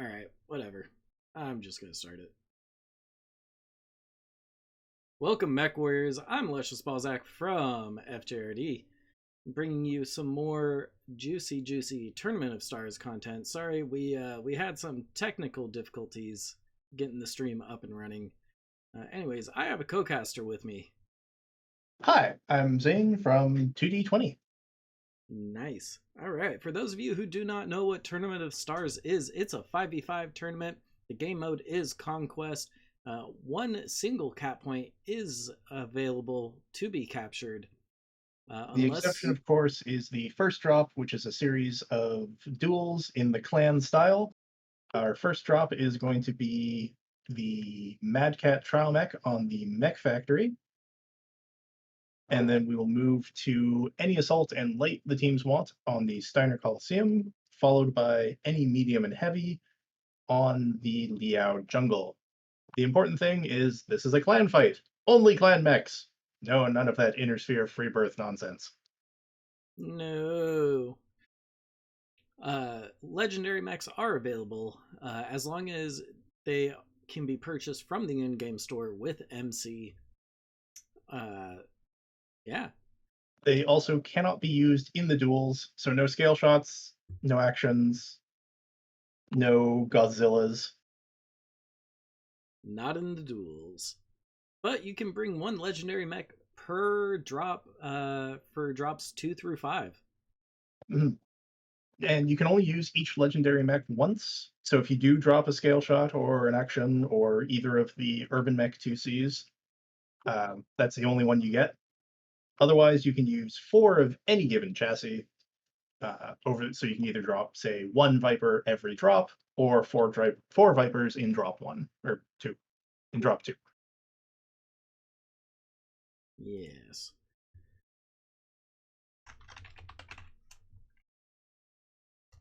Alright, whatever. I'm just gonna start it. Welcome, Mech Warriors. I'm Luscious Balzac from FJRD, bringing you some more juicy Tournament of Stars content. Sorry, we had some technical difficulties getting the stream up and running. Anyways, I have a co-caster with me. Hi, I'm Zane from 2D20. Nice. All right. For those of you who do not know what Tournament of Stars is, it's a 5v5 tournament. The game mode is Conquest. One single cap point is available to be captured. The exception, of course, is the first drop, which is a series of duels in the clan style. Our first drop is going to be the Mad Cat Trial Mech on the Mech Factory. And then we will move to any assault and light the teams want on the Steiner Coliseum, followed by any medium and heavy on the Liao Jungle. The important thing is this is a clan fight. Only clan mechs. No, none of that inner sphere free birth nonsense. No. Legendary mechs are available as long as they can be purchased from the in-game store with MC. Yeah. They also cannot be used in the duels, so no scale shots, no actions, no Godzillas. Not in the duels. But you can bring one legendary mech per drop for drops 2 through 5. And you can only use each legendary mech once. So if you do drop a scale shot or an action or either of the urban mech 2Cs, that's the only one you get. Otherwise, you can use 4 of any given chassis so you can either drop, say, 1 Viper every drop, or 4 Vipers in drop 1, or 2, in drop 2. Yes.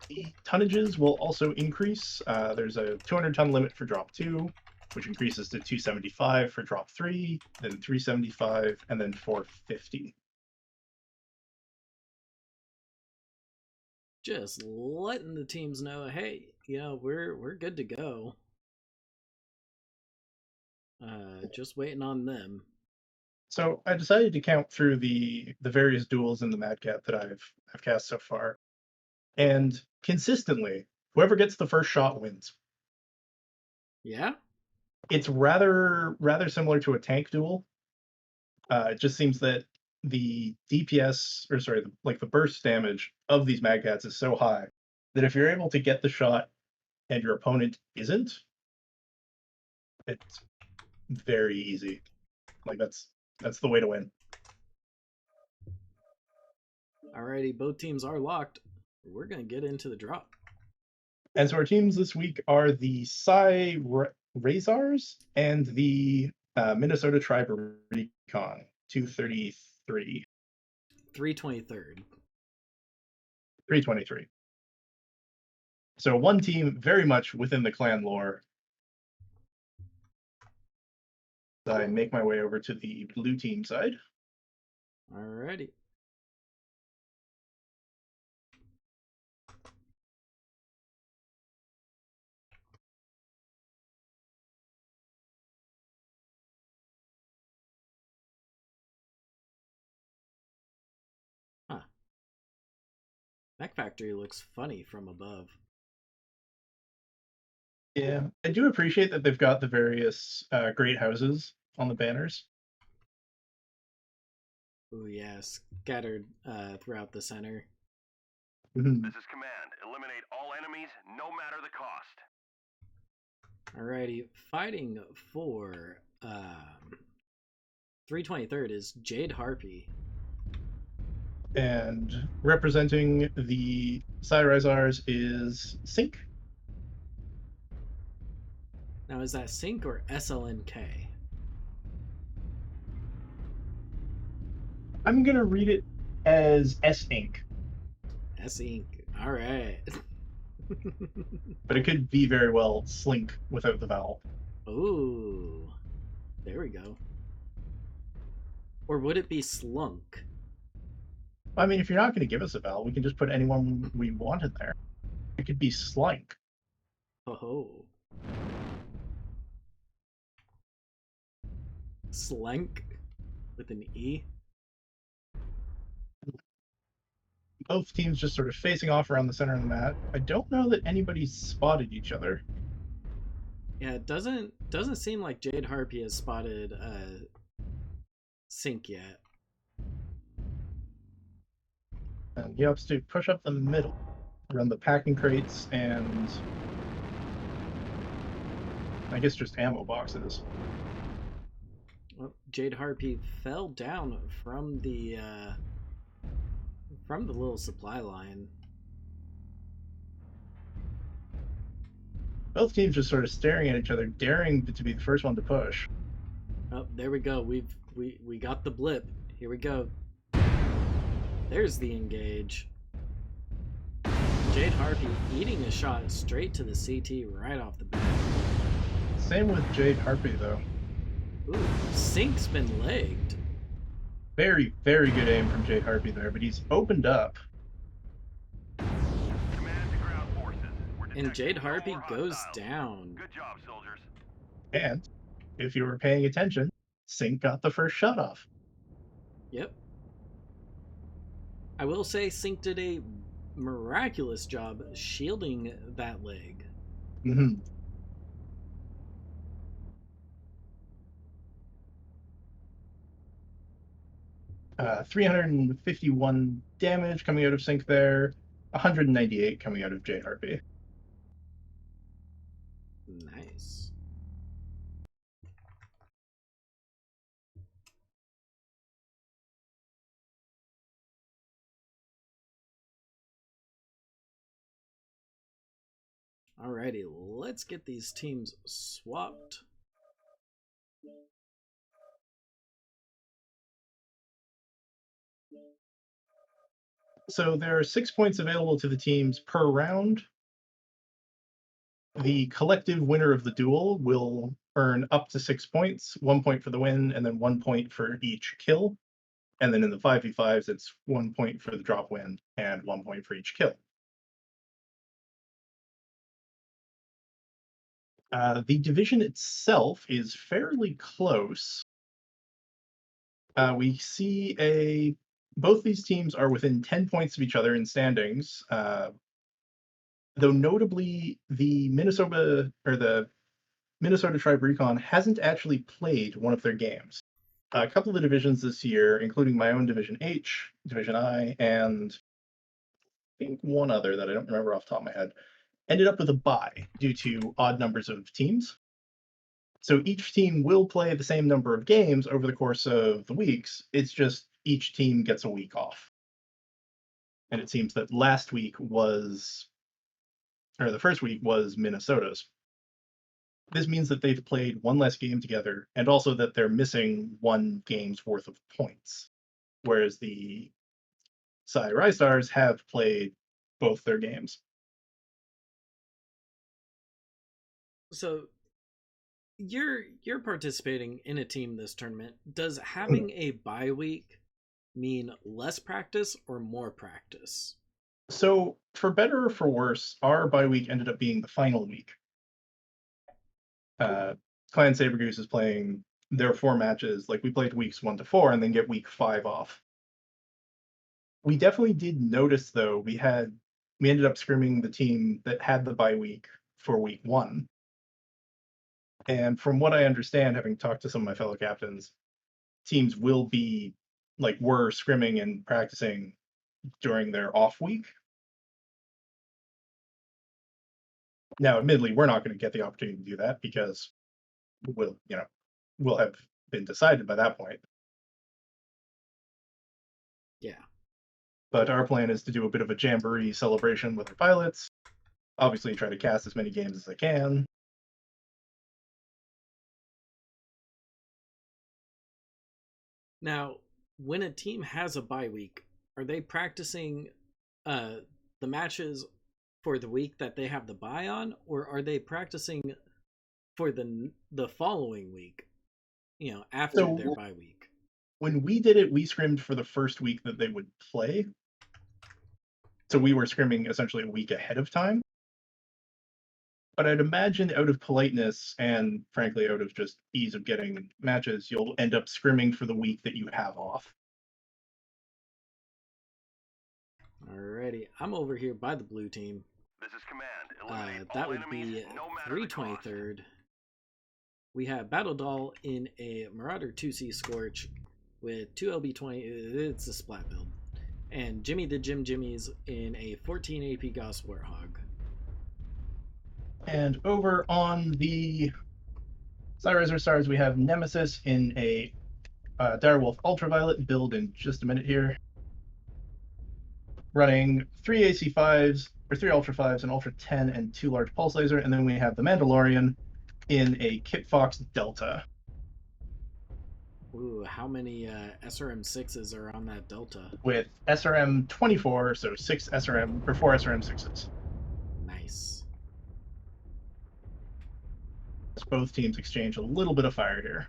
The tonnages will also increase. There's a 200-ton limit for drop 2, which increases to 275 for drop 3, then 375, and then 450. Just letting the teams know, hey, we're good to go. Just waiting on them. So I decided to count through the various duels in the Mad Cat that I've cast so far, and consistently, whoever gets the first shot wins. Yeah. It's rather similar to a tank duel. It just seems that the DPS, or sorry, the burst damage of these Mad Cats is so high that if you're able to get the shot and your opponent isn't, it's very easy. Like that's the way to win. Alrighty, both teams are locked. We're gonna get into the drop. And so our teams this week are the Psi Ristars and the Minnesota Tribe Recon 233. 323rd. 323. So one team very much within the clan lore. I make my way over to the blue team side. Alrighty. Huh. Mech Factory looks funny from above. Yeah, I do appreciate that they've got the various great houses on the banners. Ooh, yeah, scattered throughout the center. This is command. Eliminate all enemies, no matter the cost. Alrighty, fighting for 323rd is Jade Harpy. And representing the Cyrizars is Sync. Now, is that Sync or SLNK? I'm going to read it as S-Ink. S-Ink. Alright. But it could be very well Slink without the vowel. Ooh. There we go. Or would it be Slunk? I mean, if you're not going to give us a vowel, we can just put anyone we want in there. It could be Slink. Oh. Slank with an E. Both teams just sort of facing off around the center of the map. I don't know that anybody's spotted each other. Yeah, it doesn't seem like Jade Harpy has spotted Sync yet. And he opts to push up the middle, around the packing crates and I guess just ammo boxes. Well, Jade Harpy fell down from the little supply line. Both teams just sort of staring at each other, daring to be the first one to push. Oh, there we go. We got the blip. Here we go. There's the engage. Jade Harpy eating a shot straight to the CT right off the bat. Same with Jade Harpy, though. Ooh, Sync's been legged. Very, very good aim from Jade Harpy there, but he's opened up. Command to ground forces. And Jade Harpy goes down. Good job, soldiers. And if you were paying attention, Sync got the first shot off. Yep. I will say Sync did a miraculous job shielding that leg. Mm-hmm. Uh, 351 damage coming out of Sync there, 198 coming out of Jade Harpy. Nice. Alrighty, let's get these teams swapped. So there are 6 points available to the teams per round. The collective winner of the duel will earn up to 6 points, 1 point for the win, and then 1 point for each kill. And then in the 5v5s, it's 1 point for the drop win and 1 point for each kill. The division itself is fairly close. We see both these teams are within 10 points of each other in standings, though notably the Minnesota Tribe Recon hasn't actually played one of their games. A couple of the divisions this year, including my own Division H, Division I, and I think one other that I don't remember off the top of my head, ended up with a bye due to odd numbers of teams. So each team will play the same number of games over the course of the weeks. It's just each team gets a week off. And it seems that the first week was Minnesota's. This means that they've played one less game together, and also that they're missing 1 game's worth of points. Whereas the Ristars have played both their games. So you're participating in a team this tournament. Does having a bye week mean less practice or more practice? So for better or for worse, our bye week ended up being the final week. Clan Sabergoose is playing their 4 matches. Like, we played weeks 1 to 4 and then get week 5 off. We definitely did notice, though, we ended up scrimming the team that had the bye week for week 1. And from what I understand, having talked to some of my fellow captains, teams were scrimming and practicing during their off week. Now, admittedly, we're not going to get the opportunity to do that because we'll have been decided by that point. Yeah. But our plan is to do a bit of a jamboree celebration with our pilots. Obviously, try to cast as many games as I can. Now, when a team has a bye week, are they practicing the matches for the week that they have the bye on, or are they practicing for the following week, after their bye week? When we did it, we scrimmed for the first week that they would play. So we were scrimming essentially a week ahead of time. But I'd imagine out of politeness and frankly out of just ease of getting matches, you'll end up scrimming for the week that you have off. Alrighty, I'm over here by the blue team. This is command. Eliminate That all would enemies, be no matter the cost. 323rd. We have Battle Doll in a Marauder 2C Scorch with 2 LB20. It's a splat build. And Jimmy the Jim Jimmies in a 14 AP Gauss Warthog. And over on the Side Ristars, we have Nemesis in a Direwolf Ultraviolet build in just a minute here. Running 3 AC5s, or 3 Ultra 5s, an Ultra 10, and 2 large Pulse Laser. And then we have the Mandalorian in a Kit Fox Delta. Ooh, how many SRM6s are on that Delta? With SRM 24, so 6 SRM, or 4 SRM 6s. Nice. Both teams exchange a little bit of fire here.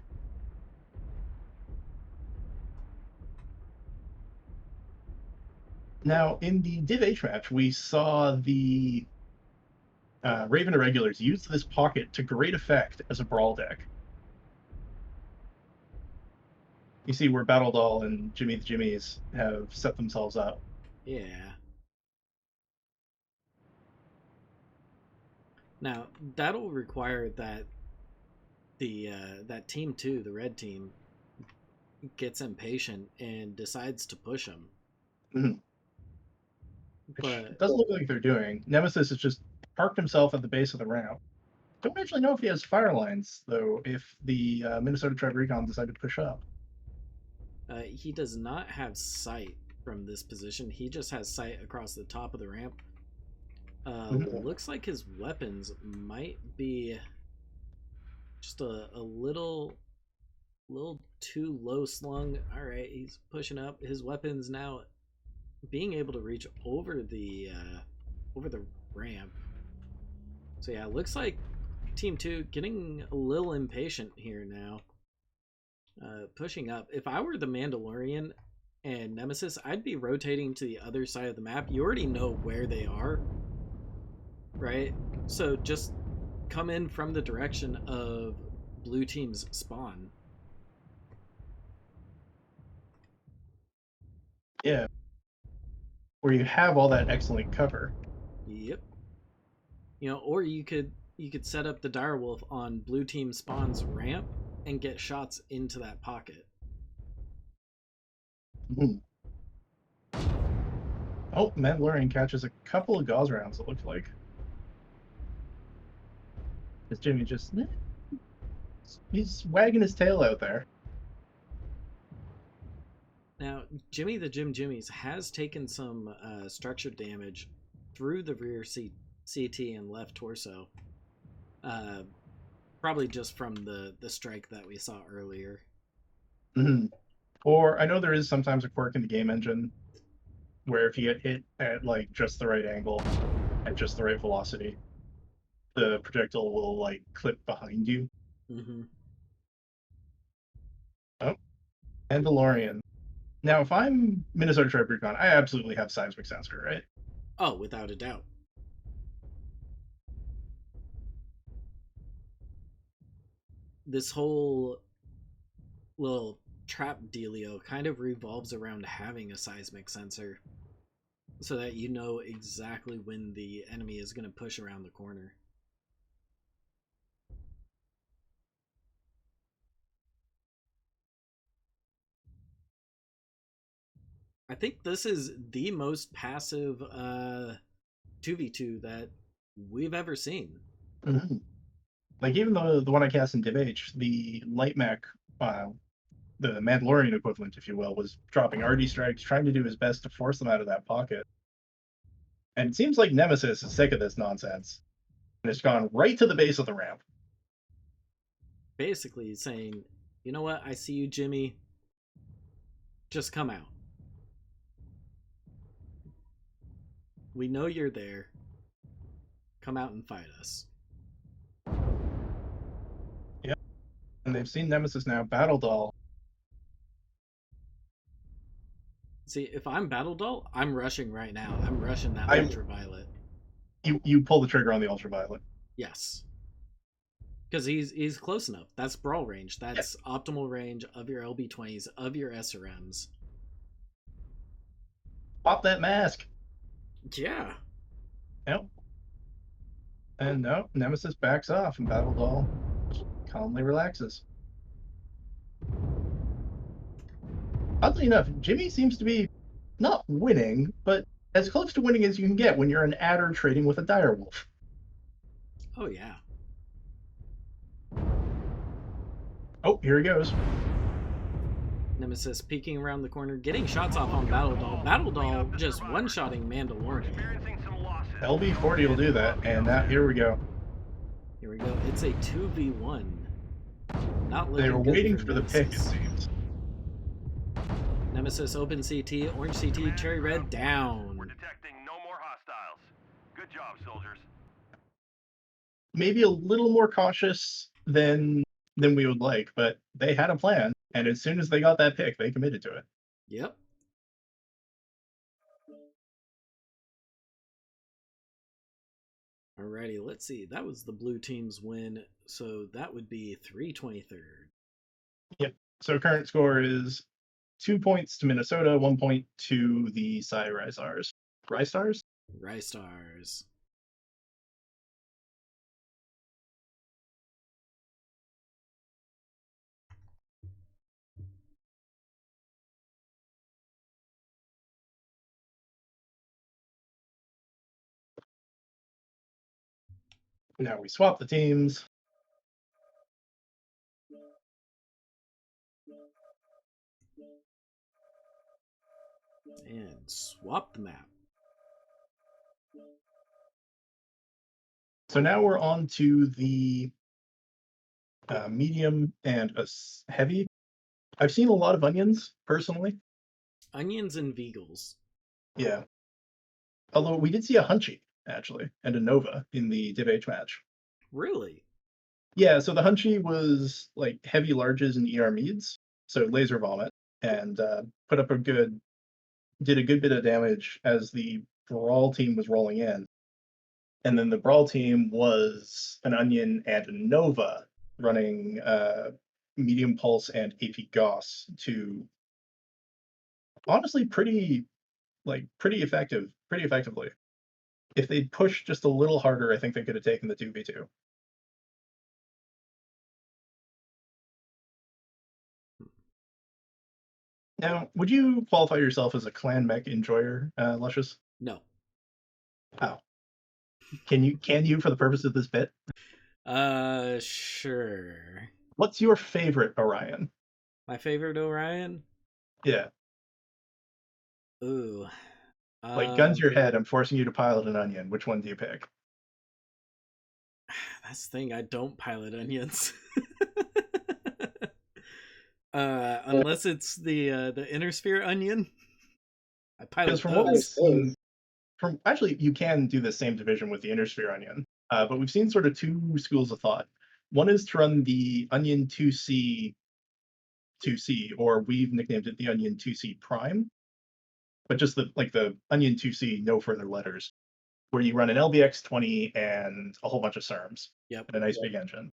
Now, in the Div H match, we saw the Raven Irregulars use this pocket to great effect as a brawl deck. You see where Battle Doll and Jimmy the Jimmies have set themselves up. Yeah. Now, that'll require that that team 2, the red team, gets impatient and decides to push them. Mm-hmm. But it doesn't look like they're doing. Nemesis has just parked himself at the base of the ramp. Don't actually know if he has fire lines, though, if the Minnesota Tribe Recon decide to push up. He does not have sight from this position. He just has sight across the top of the ramp. Looks like his weapons might be just a little too low slung. All right, he's pushing up. His weapons now being able to reach over the ramp. So yeah, it looks like Team 2 getting a little impatient here now. Pushing up. If I were the Mandalorian and Nemesis, I'd be rotating to the other side of the map. You already know where they are, right? So just come in from the direction of blue team's spawn. Yeah. Where you have all that excellent cover. Yep. You know, or you could set up the Direwolf on blue team spawn's ramp and get shots into that pocket. Mm-hmm. Oh, Mandalorian catches a couple of gauze rounds, it looks like. Is Jimmy just... he's wagging his tail out there. Now, Jimmy the Jim Jimmies has taken some structured damage through the rear CT and left torso. Probably just from the strike that we saw earlier. Mm-hmm. Or I know there is sometimes a quirk in the game engine where if you get hit at like just the right angle, at just the right velocity, the projectile will like clip behind you. Mm-hmm. Oh, Mandalorian. Now, if I'm Minnesota Tribe Recon, I absolutely have seismic sensor, right? Oh, without a doubt. This whole little trap dealio kind of revolves around having a seismic sensor so that you know exactly when the enemy is going to push around the corner. I think this is the most passive 2v2 that we've ever seen. Mm-hmm. Like even the one I cast in Div H, the light mech, the Mandalorian equivalent, if you will, was dropping RD strikes, trying to do his best to force them out of that pocket. And it seems like Nemesis is sick of this nonsense, and it's gone right to the base of the ramp. Basically saying, you know what, I see you, Jimmy. Just come out. We know you're there. Come out and fight us. Yep. And they've seen Nemesis now. Battle Doll. See, if I'm Battle Doll, I'm rushing right now. I'm rushing that ultraviolet. You pull the trigger on the ultraviolet. Yes. Because he's close enough. That's brawl range. That's optimal range of your LB20s, of your SRMs. Pop that mask. Yeah. Yep. And no, Nemesis backs off, and Battle Doll calmly relaxes. Oddly enough, Jimmy seems to be not winning, but as close to winning as you can get when you're an adder trading with a direwolf. Oh, yeah. Oh, here he goes. Nemesis peeking around the corner, getting shots off on Battle Doll. Battle Doll just one-shotting Mandalorian. LB40 will do that, and now here we go. Here we go. It's a 2v1. Not looking They were good waiting for for the Nemesis. pick, it seems. Nemesis open CT, orange CT, cherry red down. We're detecting no more hostiles. Good job, soldiers. Maybe a little more cautious than we would like, but they had a plan, and as soon as they got that pick, they committed to it. Yep. Alrighty, let's see. That was the blue team's win, so that would be 323rd. Yep. So current score is 2 points to Minnesota, 1 point to the PSI Ristars. Ristars? Ristars. Now we swap the teams. And swap the map. So now we're on to the medium and a heavy. I've seen a lot of onions, personally. Onions and Veagles. Yeah. Although we did see a Hunchy, actually, and a Nova in the Div H match. Really? Yeah, so the Hunchy was like heavy larges and ER meads, so laser vomit, and put up did a good bit of damage as the Brawl team was rolling in. And then the Brawl team was an Onion and a Nova running medium pulse and AP Gauss to honestly pretty effectively. If they'd pushed just a little harder, I think they could have taken the 2v2. Now, would you qualify yourself as a clan mech enjoyer, Luscious? No. Oh. Can you for the purpose of this bit? Sure. What's your favorite Orion? My favorite Orion? Yeah. Ooh. Like, guns your head, I'm forcing you to pilot an Onion. Which one do you pick? That's the thing, I don't pilot onions. Unless it's the inner sphere onion. I pilot Because from what we've seen, actually, you can do the same division with the inner sphere Onion, but we've seen sort of two schools of thought. One is to run the Onion 2C, or we've nicknamed it the Onion 2C Prime, but just the Onion 2C, no further letters, where you run an LBX-20 and a whole bunch of SERMs. Yep. And a nice big engine.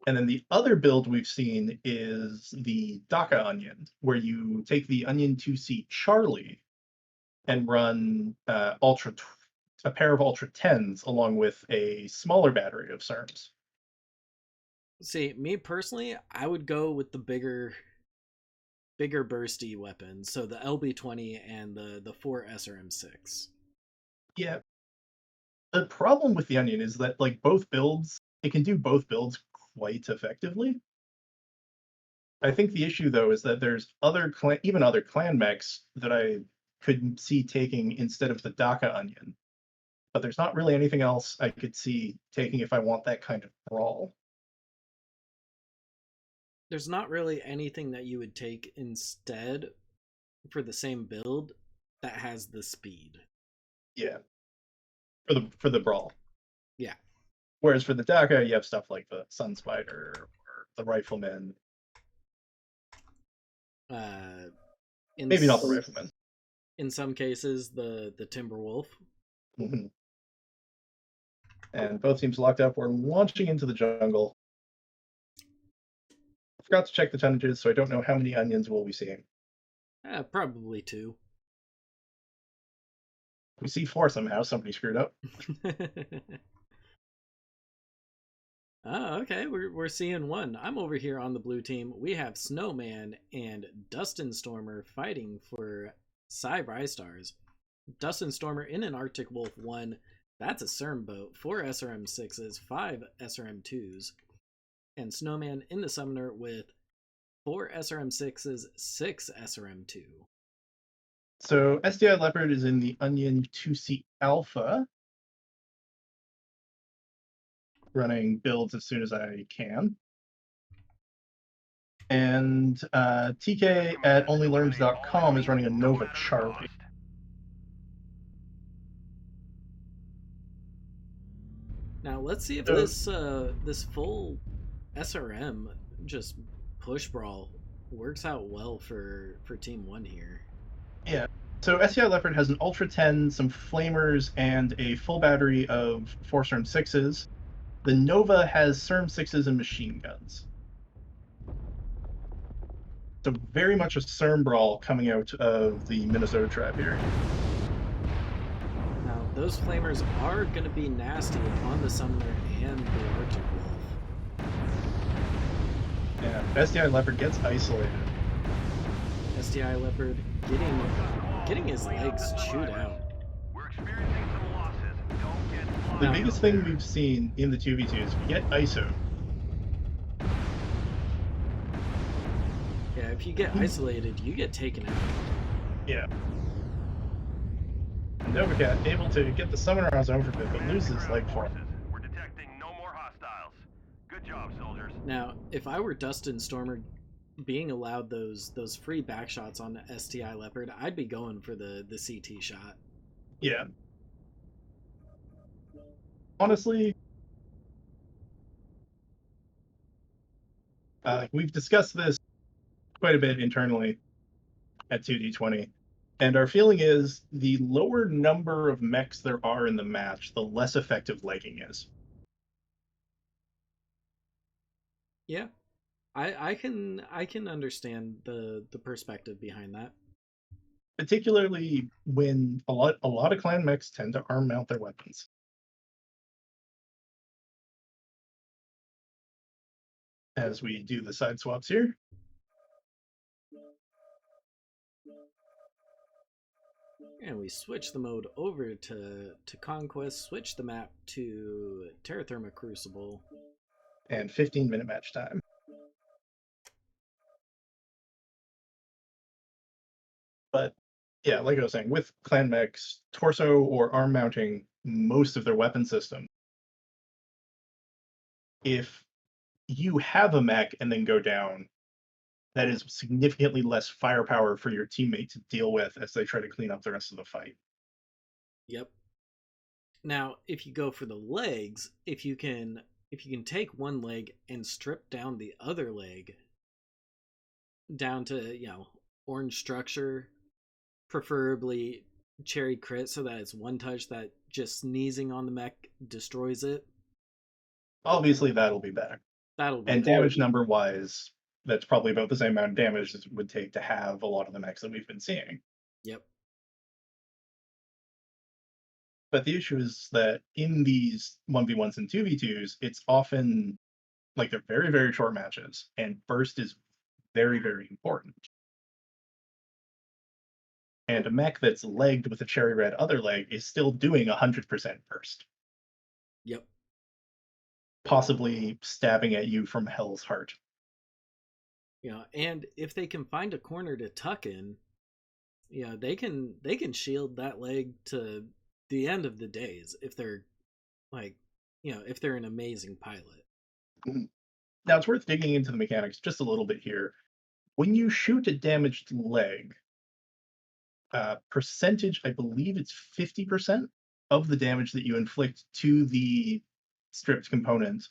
And then the other build we've seen is the DACA Onion, where you take the Onion 2C Charlie and run a pair of Ultra 10s along with a smaller battery of SERMs. See, me personally, I would go with the bigger bursty weapons, so the LB20 and the 4 SRM6. Yeah. The problem with the Onion is that both builds, it can do both builds quite effectively. I think the issue though is that there's other clan mechs that I could see taking instead of the DACA Onion. But there's not really anything else I could see taking if I want that kind of brawl. There's not really anything that you would take instead for the same build that has the speed. Yeah. For the brawl. Yeah. Whereas for the DACA, you have stuff like the Sun Spider or the Rifleman. Maybe not the Rifleman. In some cases, the Timberwolf. Mm-hmm. And both teams locked up. We're launching into the jungle. Forgot to check the tonnages, so I don't know how many onions we'll be seeing. Probably 2. We see 4 somehow. Somebody screwed up. Oh, okay. We're seeing 1. I'm over here on the blue team. We have Snowman and Dustin Stormer fighting for Ristars. Dustin Stormer in an Arctic Wolf 1. That's a CERM boat. 4 SRM6s, 5 SRM2s. And Snowman in the Summoner with 4 SRM6s, 6 SRM2. So SDI Leopard is in the Onion 2C Alpha. Running builds as soon as I can. And TK at onlylearns.com is running a Nova Charlie. Now let's see if this full SRM just push brawl works out well for Team 1 here. Yeah. So SDI Leopard has an Ultra 10, some Flamers, and a full battery of 4 CERM 6s. The Nova has CERM 6s and machine guns. So very much a CERM brawl coming out of the Minnesota trap here. Now, those Flamers are going to be nasty on the Summoner and the Arctic Wolf. Yeah, SDI Leopard gets isolated. SDI Leopard getting his legs chewed out. We're experiencing some losses. Don't get The biggest thing we've seen in the 2v2 is we get ISO. Yeah, if you get isolated, you get taken out. Yeah. Novacat able to get the summoner on his own for a bit, but loses leg for him. We're detecting no more hostiles. Good job, soldiers. Now, if I were Dustin Stormer being allowed those free back shots on the STI Leopard, I'd be going for the CT shot. Yeah. Honestly, we've discussed this quite a bit internally at 2D20, and our feeling is the lower number of mechs there are in the match, the less effective legging is. Yeah, I can understand the perspective behind that. Particularly when a lot of clan mechs tend to arm mount their weapons. As we do the side swaps here. And we switch the mode over to Conquest, switch the map to Terra Therma Crucible. And 15-minute match time. But yeah, like I was saying, with clan mechs, torso or arm mounting most of their weapon system, if you have a mech and then go down, that is significantly less firepower for your teammate to deal with as they try to clean up the rest of the fight. Yep. Now, if you go for the legs, if you can take one leg and strip down the other leg down to, orange structure, preferably cherry crit so that it's one touch that just sneezing on the mech destroys it. Obviously, that'll be better. And damage number wise, that's probably about the same amount of damage as it would take to have a lot of the mechs that we've been seeing. Yep. But the issue is that in these 1v1s and 2v2s, it's often like they're very, very short matches, and burst is very, very important. And a mech that's legged with a cherry red other leg is still doing 100% burst. Yep. Possibly stabbing at you from hell's heart. And if they can find a corner to tuck in, they can shield that leg to the end of the days if they're if they're an amazing pilot. Now it's worth digging into the mechanics just a little bit here. When you shoot a damaged leg, percentage, I believe it's 50% of the damage that you inflict to the stripped component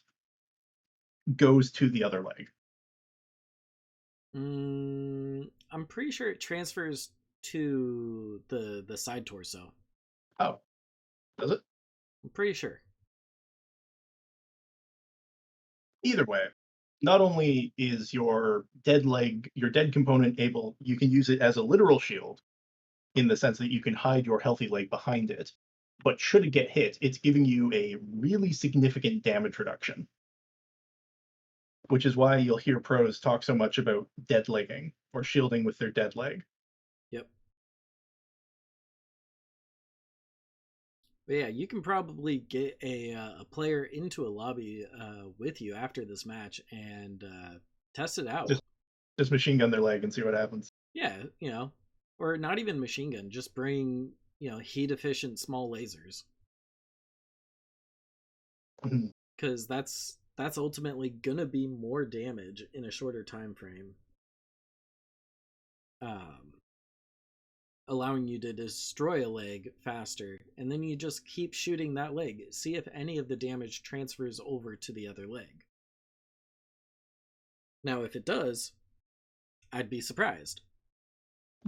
goes to the other leg. I'm pretty sure it transfers to the side torso. Oh, does it? I'm pretty sure. Either way, not only is your dead component able, you can use it as a literal shield in the sense that you can hide your healthy leg behind it, but should it get hit, it's giving you a really significant damage reduction. Which is why you'll hear pros talk so much about dead legging or shielding with their dead leg. Yep. But yeah, you can probably get a player into a lobby with you after this match and test it out. Just machine gun their leg and see what happens. Yeah, or not even machine gun, just bring, heat efficient small lasers. Because that's ultimately gonna be more damage in a shorter time frame. Allowing you to destroy a leg faster, and then you just keep shooting that leg. See if any of the damage transfers over to the other leg. Now, if it does, I'd be surprised.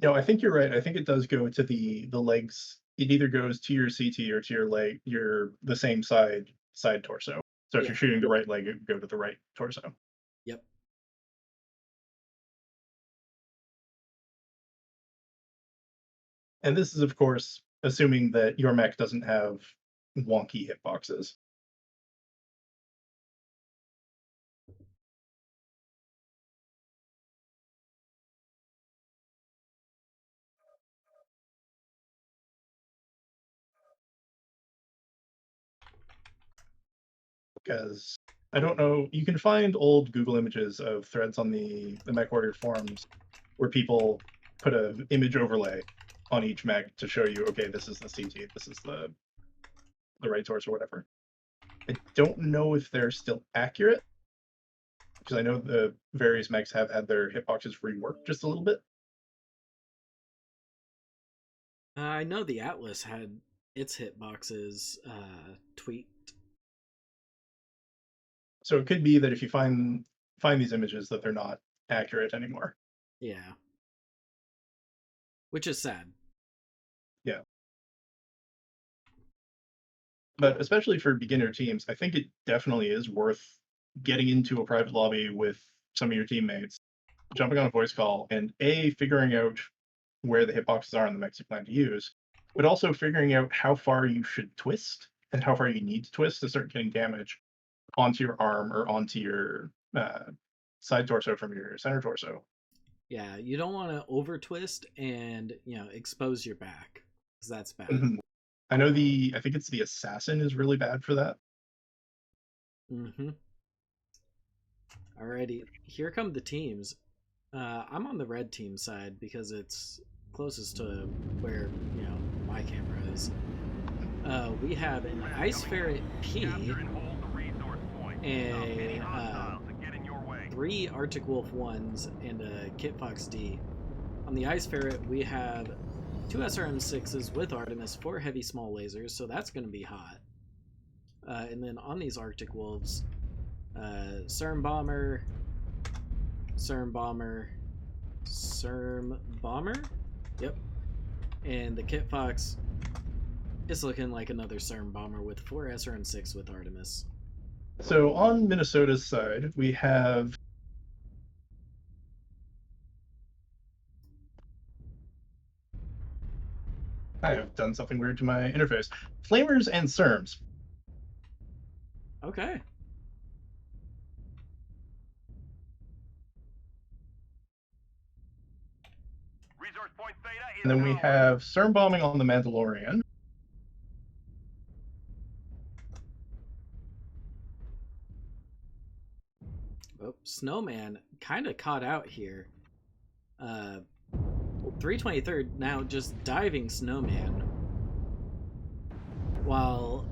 No, I think you're right. I think it does go to the legs. It either goes to your CT or to your leg, the same side torso. So if you're shooting the right leg, it would go to the right torso. Yep. And this is, of course, assuming that your mech doesn't have wonky hitboxes. Because I don't know, you can find old Google images of threads on the MechWarrior forums where people put an image overlay on each mech to show you, okay, this is the CT, this is the right torso or whatever. I don't know if they're still accurate, because I know the various mechs have had their hitboxes reworked just a little bit. I know the Atlas had its hitboxes tweaked. So it could be that if you find these images that they're not accurate anymore. Yeah. Which is sad. Yeah. But especially for beginner teams, I think it definitely is worth getting into a private lobby with some of your teammates, jumping on a voice call, and figuring out where the hitboxes are in the mechs you plan to use, but also figuring out how far you should twist and how far you need to twist to start getting damage onto your arm or onto your side torso from your center torso. Yeah, you don't want to over twist and expose your back, because that's bad. Mm-hmm. I know I think it's the assassin is really bad for that. Mm-hmm. Alrighty, here come the teams. I'm on the red team side because it's closest to where my camera is. We have an Ice Ferret P, a 3 Arctic Wolf 1s, and a Kit Fox D. On the Ice Ferret, we have 2 SRM6s with Artemis, 4 heavy small lasers, so that's going to be hot. And then on these Arctic Wolves, CERM Bomber, yep. And the Kit Fox is looking like another CERM Bomber with 4 SRM6 with Artemis. So on Minnesota's side, we have I have done something weird to my interface. Flamers and CERMs. Okay. Resource point Theta is and then we have CERM bombing on the Mandalorian. Oh, Snowman kind of caught out here. 323rd now just diving Snowman, while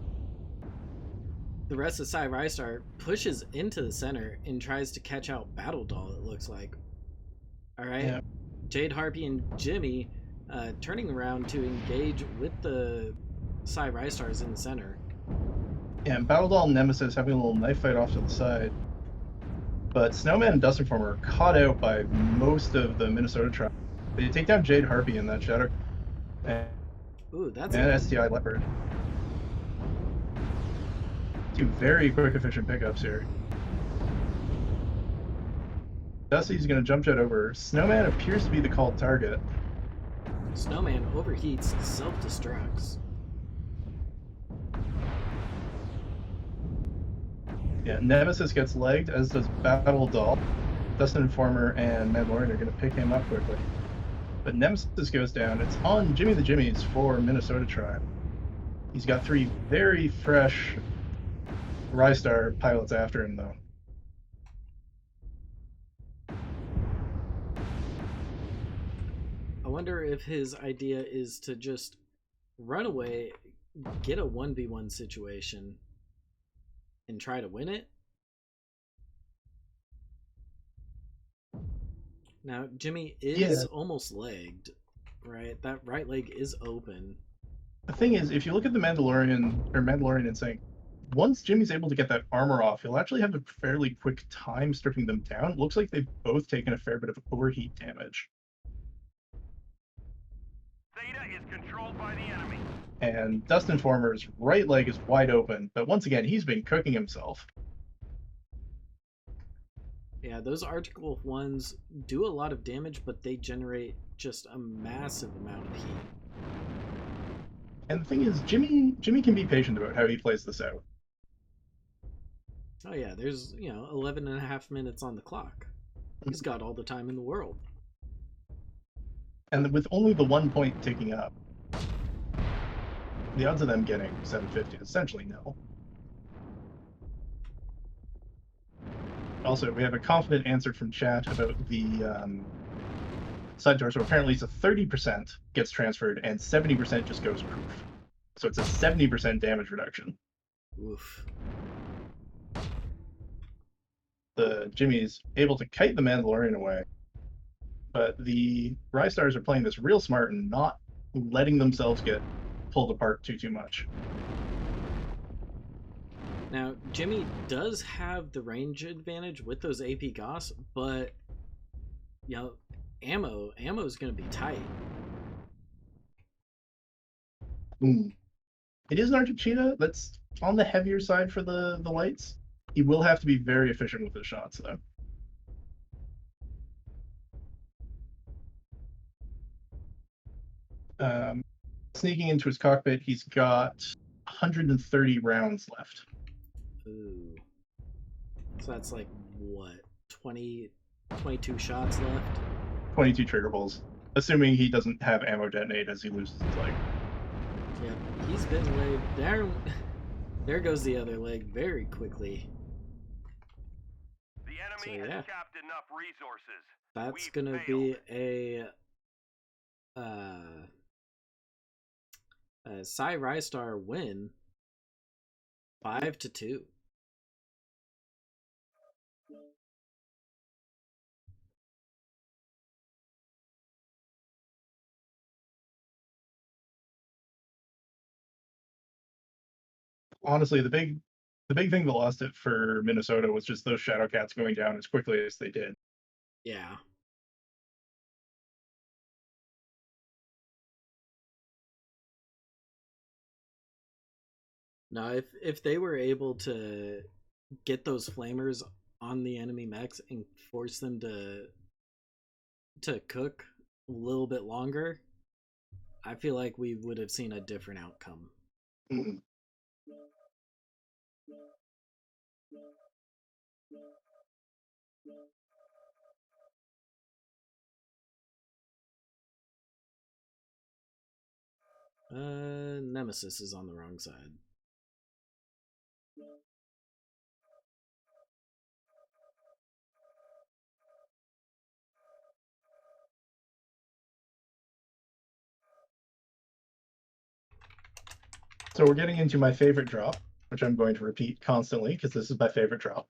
the rest of Cy Rystar pushes into the center and tries to catch out Battle Doll, it looks like. Alright, yeah. Jade Harpy and Jimmy turning around to engage with the Cy Rystars in the center. Yeah, and Battle Doll and Nemesis having a little knife fight off to the side. But Snowman and Dust Informer are caught out by most of the Minnesota tribe. They take down Jade Harpy in that Shadow. And STI Leopard. 2 very quick, efficient pickups here. Dusty's going to jump jet over. Snowman appears to be the called target. Snowman overheats, self-destructs. Yeah, Nemesis gets legged, as does Battle Doll. Dustin Informer and Mandalorian are going to pick him up quickly. But Nemesis goes down. It's on Jimmy the Jimmies for Minnesota Tribe. He's got 3 very fresh Rystar pilots after him, though. I wonder if his idea is to just run away, get a 1v1 situation, and try to win it. Now, Jimmy is almost legged, right? That right leg is open. The thing is, if you look at the Mandalorian and saying, once Jimmy's able to get that armor off, he'll actually have a fairly quick time stripping them down. It looks like they've both taken a fair bit of overheat damage. Theta is controlled by the enemy. And Dustin Informer's right leg is wide open, but once again, he's been cooking himself. Yeah, those Article 1s do a lot of damage, but they generate just a massive amount of heat. And the thing is, Jimmy can be patient about how he plays this out. Oh yeah, there's, 11 and a half minutes on the clock. He's got all the time in the world. And with only the 1 point ticking up, the odds of them getting 750 is essentially nil. Also, we have a confident answer from chat about the side torso. Apparently, it's a 30% gets transferred and 70% just goes proof. So it's a 70% damage reduction. Oof. The Jimmy's able to kite the Mandalorian away, but the Rystars are playing this real smart and not letting themselves get pulled apart too much. Now, Jimmy does have the range advantage with those AP Goss, but, ammo is going to be tight. It is an Argentina that's on the heavier side for the lights. He will have to be very efficient with his shots, though. Sneaking into his cockpit, he's got 130 rounds left. Ooh. So that's like, what, 22 shots left? 22 trigger pulls, assuming he doesn't have ammo detonate as he loses his leg. Yep, he's been laid down. There goes the other leg very quickly. The enemy has capped enough resources. That's gonna be a Cy Rystar win, 5-2. Honestly, the big thing that lost it for Minnesota was just those Shadow Cats going down as quickly as they did. Yeah. Now, if they were able to get those flamers on the enemy mechs and force them to cook a little bit longer, I feel like we would have seen a different outcome. Mm-hmm. Nemesis is on the wrong side. So we're getting into my favorite drop, which I'm going to repeat constantly because this is my favorite drop.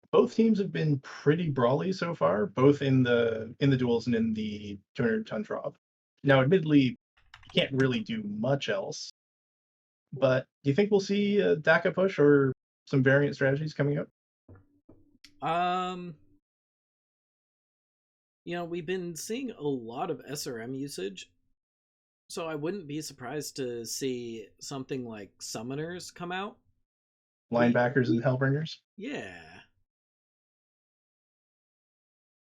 Both teams have been pretty brawly so far, both in the duels and in the 200-ton drop. Now, admittedly, you can't really do much else. But do you think we'll see a DACA push or some variant strategies coming up? We've been seeing a lot of SRM usage, so I wouldn't be surprised to see something like Summoners come out. linebackers and hellbringers. Yeah.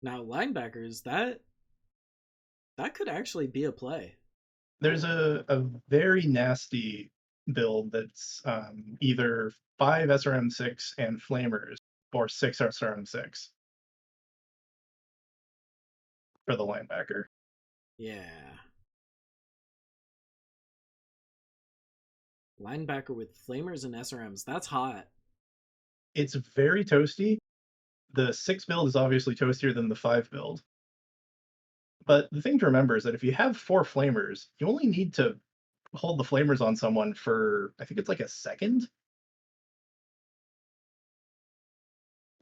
Now linebackers, that could actually be a play. There's a very nasty build that's either 5 SRM6 and flamers or 6 SRM6 for the linebacker. Yeah. Linebacker with flamers and SRMs. That's hot. It's very toasty. The 6 build is obviously toastier than the 5 build. But the thing to remember is that if you have 4 flamers, you only need to hold the flamers on someone for, I think it's like a second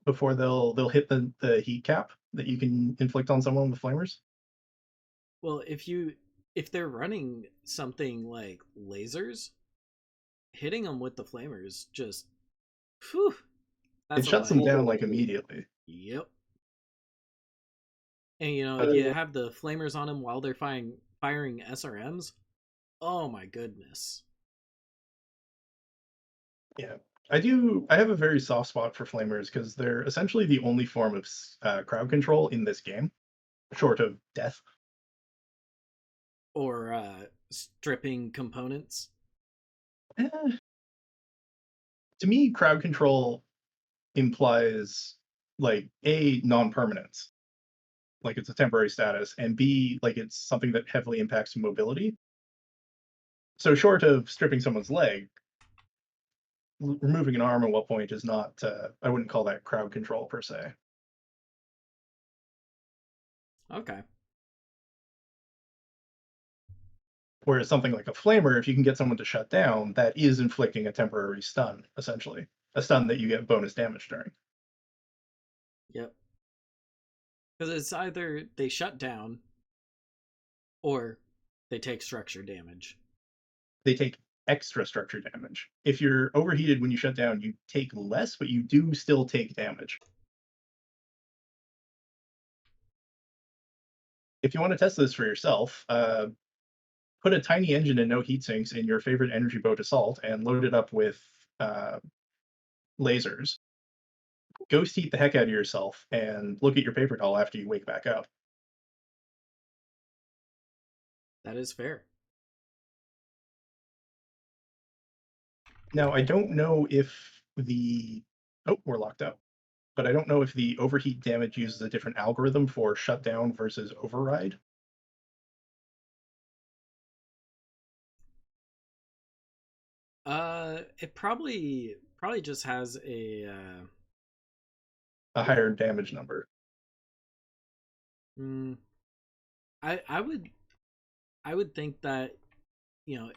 before they'll hit the heat cap that you can inflict on someone with flamers. Well, if they're running something like lasers, hitting them with the flamers just, whew, it shuts them down like immediately. Yep. And if you have the flamers on them while they're firing SRMs, oh my goodness. Yeah. I have a very soft spot for flamers because they're essentially the only form of crowd control in this game, short of death. Or stripping components. To me, crowd control implies like A, non-permanence, like it's a temporary status, and B, like it's something that heavily impacts mobility. So short of stripping someone's leg, removing an arm at what point is not, I wouldn't call that crowd control per se. Okay. Whereas something like a flamer, if you can get someone to shut down, that is inflicting a temporary stun, essentially. A stun that you get bonus damage during. Yep. Because it's either they shut down or they take structure damage. They take extra structure damage. If you're overheated when you shut down, you take less, but you do still take damage. If you want to test this for yourself, put a tiny engine and no heat sinks in your favorite energy boat assault and load it up with lasers. Ghost heat the heck out of yourself and look at your paper towel after you wake back up. That is fair. Now, I don't know if the... Oh, we're locked out. But I don't know if the overheat damage uses a different algorithm for shutdown versus override. It probably just has a higher damage number. I would think that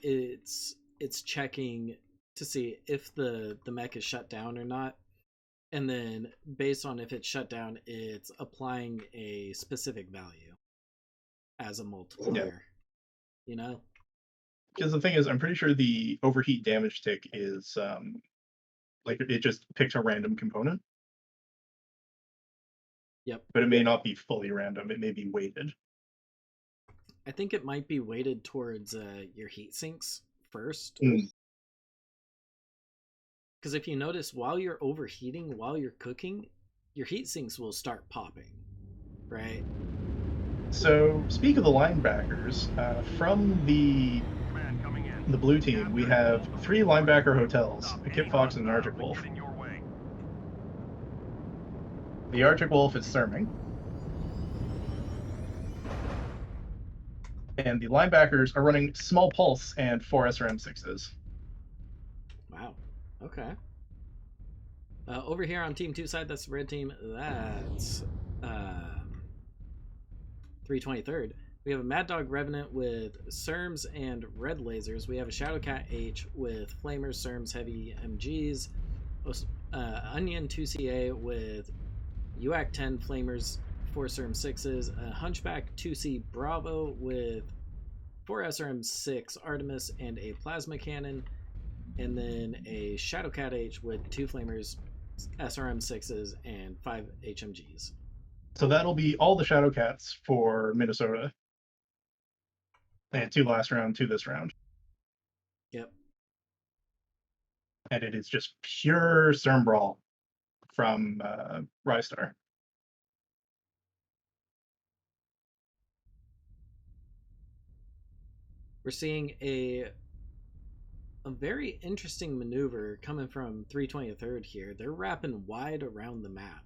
it's checking to see if the mech is shut down or not, and then based on if it's shut down, it's applying a specific value as a multiplier. Yeah. Because the thing is, I'm pretty sure the overheat damage tick is like it just picks a random component. Yep. But it may not be fully random. It may be weighted. I think it might be weighted towards your heat sinks first. Because if you notice, while you're overheating, while you're cooking, your heat sinks will start popping, right? So, speak of the linebackers, from the blue team, we have 3 linebacker hotels, a Kip Fox and an Arctic Wolf. The Arctic Wolf is therming. And the linebackers are running small pulse and 4 SRM6s. Wow. Okay. Over here on Team 2 side, that's the red team. That's 323rd. We have a Mad Dog Revenant with SERMs and red lasers. We have a Shadowcat H with Flamers, SERMs, heavy MGs. Onion 2CA with UAC 10 Flamers, 4 SERM 6s. A Hunchback 2C Bravo with 4 SRM 6 Artemis and a Plasma Cannon. And then a Shadowcat H with 2 Flamers, SRM 6s, and 5 HMGs. So that'll be all the Shadowcats for Minnesota. And 2 last round, 2 this round. Yep. and it is just pure Sturm Brawl from Rystar. We're seeing a very interesting maneuver coming from 323rd here. They're wrapping wide around the map.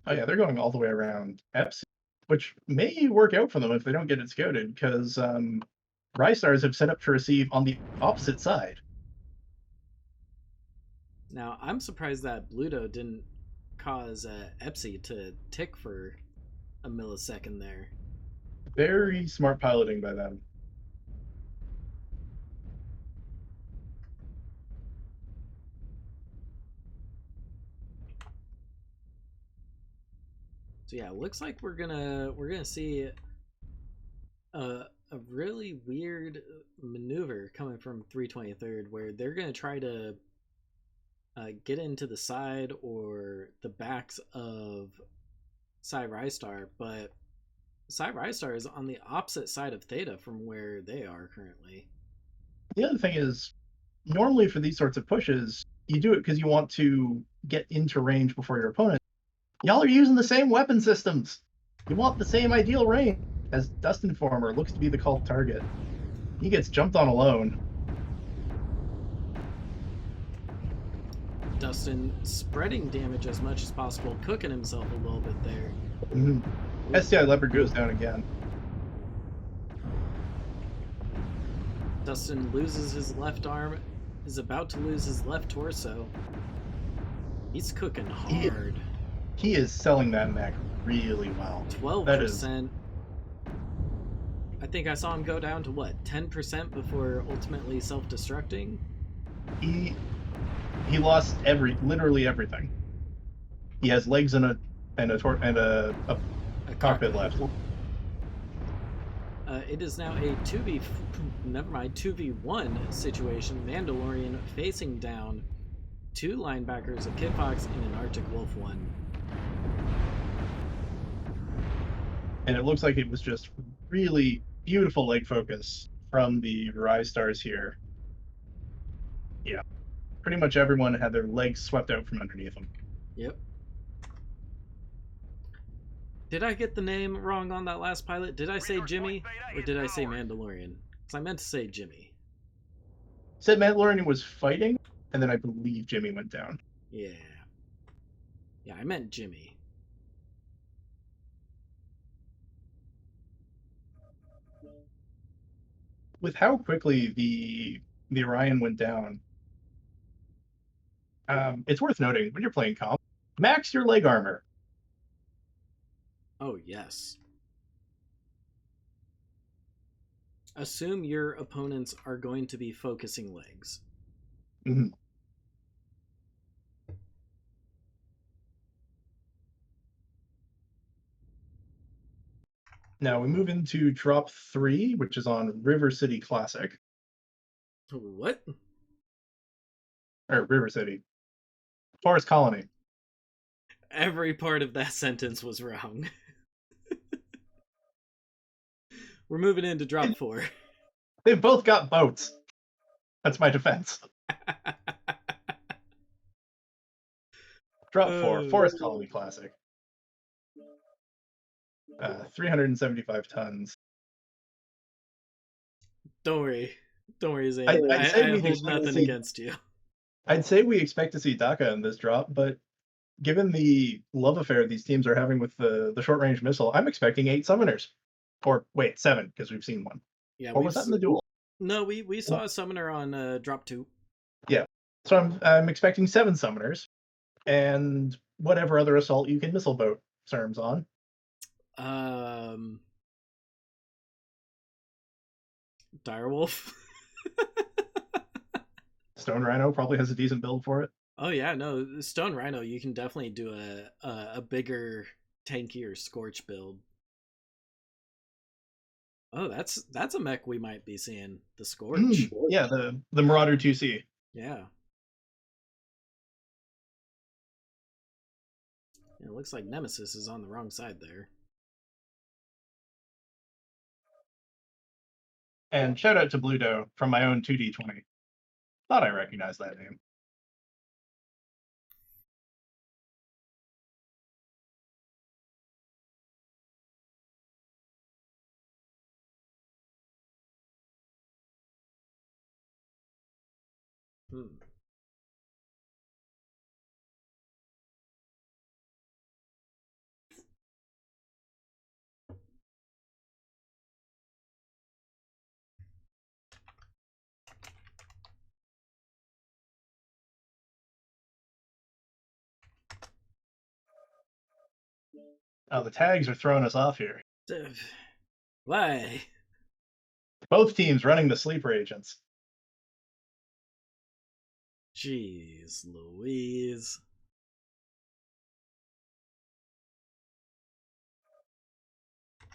Oh yeah, they're going all the way around Epsi, which may work out for them if they don't get it scouted, because Rystars have set up to receive on the opposite side. Now, I'm surprised that Bluto didn't cause Epsi to tick for a millisecond there. Very smart piloting by them. So yeah, it looks like we're gonna see a really weird maneuver coming from 323rd, where they're gonna try to get into the side or the backs of Cy Rystar, but Cy Rystar is on the opposite side of Theta from where they are currently. The other thing is, normally for these sorts of pushes, you do it because you want to get into range before your opponent. Y'all are using the same weapon systems. You want the same ideal range. As Dust Informer looks to be the cult target, he gets jumped on alone. Dustin spreading damage as much as possible, cooking himself a little bit there. STI Leopard goes down again. Dustin loses his left arm, is about to lose his left torso. He's cooking hard. He is selling that mech really well. 12%. I think I saw him go down to what, 10% before ultimately self-destructing? He lost literally everything. He has legs and a cockpit left. It is now a 2v1 situation. Mandalorian facing down two linebackers, a Kit Fox and an Arctic Wolf 1. And it looks like it was just really beautiful leg focus from the Rystars here. Yeah. Pretty much everyone had their legs swept out from underneath them. Yep. Did I get the name wrong on that last pilot? Did I say Jimmy or did I say Mandalorian? Because I meant to say Jimmy. Said Mandalorian was fighting, and then I believe Jimmy went down. Yeah. Yeah, I meant Jimmy. With how quickly the Orion went down, it's worth noting when you're playing comp, max your leg armor. Oh, yes. Assume your opponents are going to be focusing legs. Mm-hmm. Now we move into drop 3, which is on River City Classic. What? Or River City. Forest Colony. Every part of that sentence was wrong. We're moving into drop 4. They've both got boats. That's my defense. Drop 4, Forest Colony Classic. 375 tons. Don't worry, Zane. I hold nothing against you. I'd say we expect to see Daka in this drop, but given the love affair these teams are having with the short-range missile, I'm expecting 8 summoners. Or, wait, 7, because we've seen one. Yeah, or was that in the duel? No, we saw a summoner on drop 2. Yeah. So I'm expecting 7 summoners, and whatever other assault you can missile boat terms on. Direwolf. Stone Rhino probably has a decent build for it. Oh yeah, no, Stone Rhino, you can definitely do a bigger, tankier Scorch build. Oh, that's a mech we might be seeing. The Scorch. Yeah, the Marauder 2C. Yeah. It looks like Nemesis is on the wrong side there. And shout out to Bluto from my own 2D20. Thought I recognized that name. Oh, the tags are throwing us off here. Why? Both teams running the sleeper agents. Jeez Louise.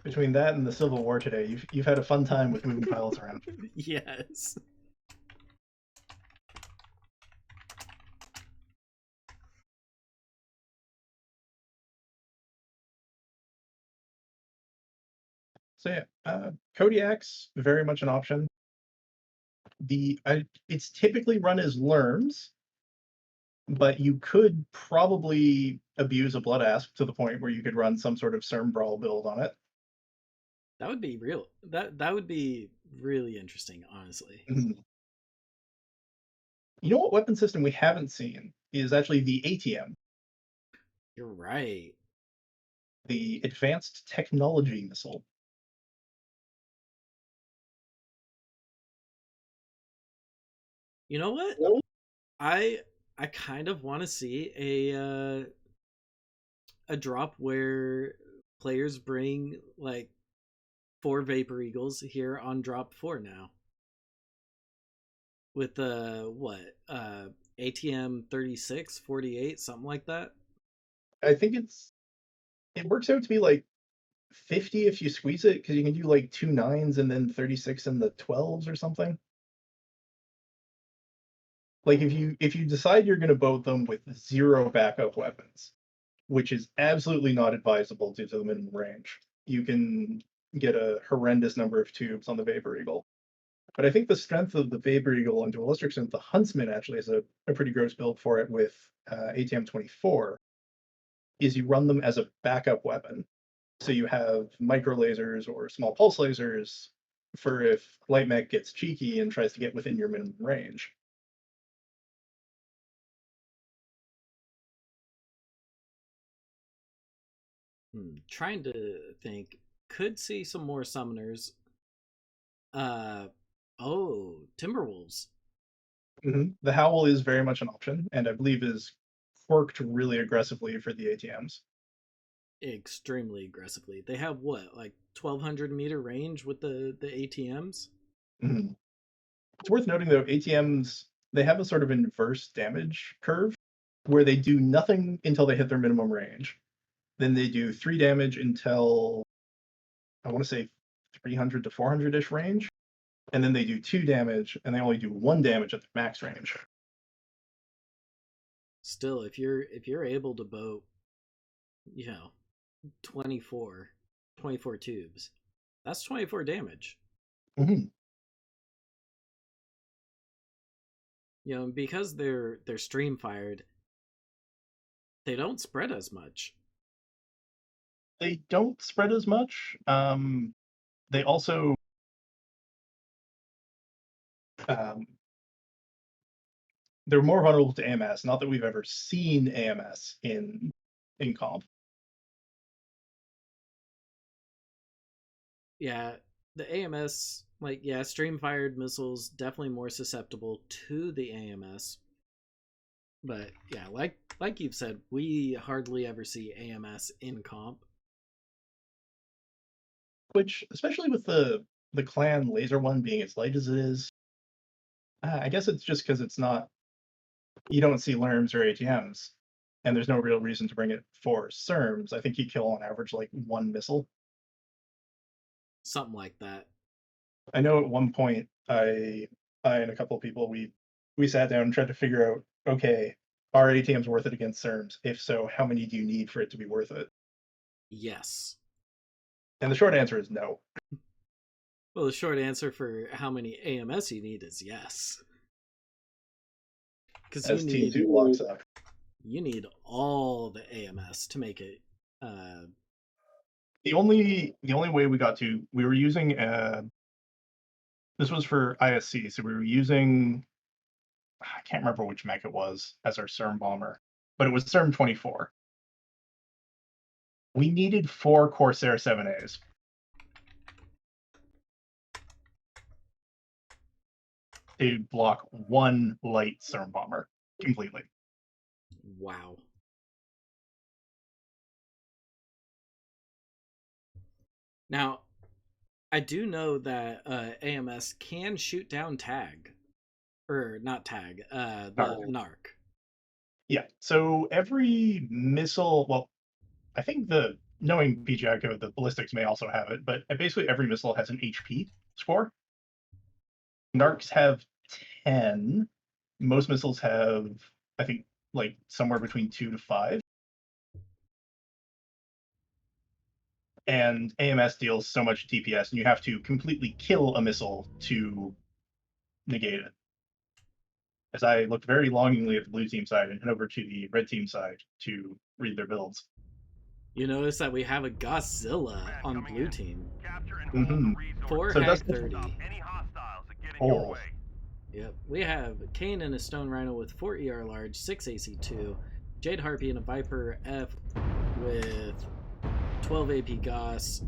Between that and the Civil War today, you've had a fun time with moving piles around. Yes. So yeah, Kodiak's very much an option. It's typically run as Lerms, but you could probably abuse a Blood Asp to the point where you could run some sort of Serm Brawl build on it. That would be real. That would be really interesting, honestly. You know what weapon system we haven't seen is actually the ATM. You're right. The Advanced Technology Missile. You know what? I kind of want to see a drop where players bring like 4 Vapor Eagles here on drop 4 now. With ATM 36, 48, something like that. I think it works out to be like 50 if you squeeze it, because you can do like 2 9s and then 36 in the 12s or something. Like if you decide you're going to boat them with 0 backup weapons, which is absolutely not advisable due to the minimum range, you can get a horrendous number of tubes on the Vapor Eagle. But I think the strength of the Vapor Eagle, and to a lesser extent the Huntsman, actually is a pretty gross build for it with ATM 24, is you run them as a backup weapon. So you have micro lasers or small pulse lasers for if light mech gets cheeky and tries to get within your minimum range. Trying to think. Could see some more summoners. Timberwolves. The Howl is very much an option, and I believe is quirked really aggressively for the ATMs. Extremely aggressively. They have what, like 1,200 meter range with the ATMs? It's worth noting though, ATMs, they have a sort of inverse damage curve where they do nothing until they hit their minimum range. Then they do 3 damage until, I want to say 300 to 400-ish range. And then they do 2 damage, and they only do 1 damage at the max range. Still, if you're able to boat, 24 tubes, that's 24 damage. Because they're stream fired, they don't spread as much. They don't spread as much. They also they're more vulnerable to AMS. Not that we've ever seen AMS in comp. Yeah, the AMS, stream fired missiles definitely more susceptible to the AMS. But yeah, like you've said, we hardly ever see AMS in comp. Which, especially with the clan laser one being as light as it is, I guess it's just because it's not. You don't see Lerms or ATMs, and there's no real reason to bring it for SERMs. I think you kill on average like 1 missile. Something like that. I know at one point I and a couple of people we sat down and tried to figure out, okay, are ATMs worth it against SERMs? If so, how many do you need for it to be worth it? Yes. And the short answer is no. Well, the short answer for how many AMS you need is yes. Because ST2 blocks up. You need all the AMS to make it. The only way we were using this was for ISC, so we were using, I can't remember which mech it was as our CERM bomber, but it was CERM 24. We needed 4 Corsair 7As. To block 1 light CERM bomber completely. Wow. Now, I do know that AMS can shoot down TAG. Or not TAG, the NARC. Yeah, so every missile, well, I think knowing PGI code, the ballistics may also have it, but basically every missile has an HP score. NARCs have 10. Most missiles have, I think, like somewhere between 2 to 5. And AMS deals so much DPS, and you have to completely kill a missile to negate it. As I looked very longingly at the blue team side and head over to the red team side to read their builds. You notice that we have a Godzilla on blue team. Mm-hmm. 4 Hag 30. Oh. Yep. We have Kane and a Stone Rhino with 4 ER large, 6 AC2. Jade Harpy and a Viper F with 12 AP Goss.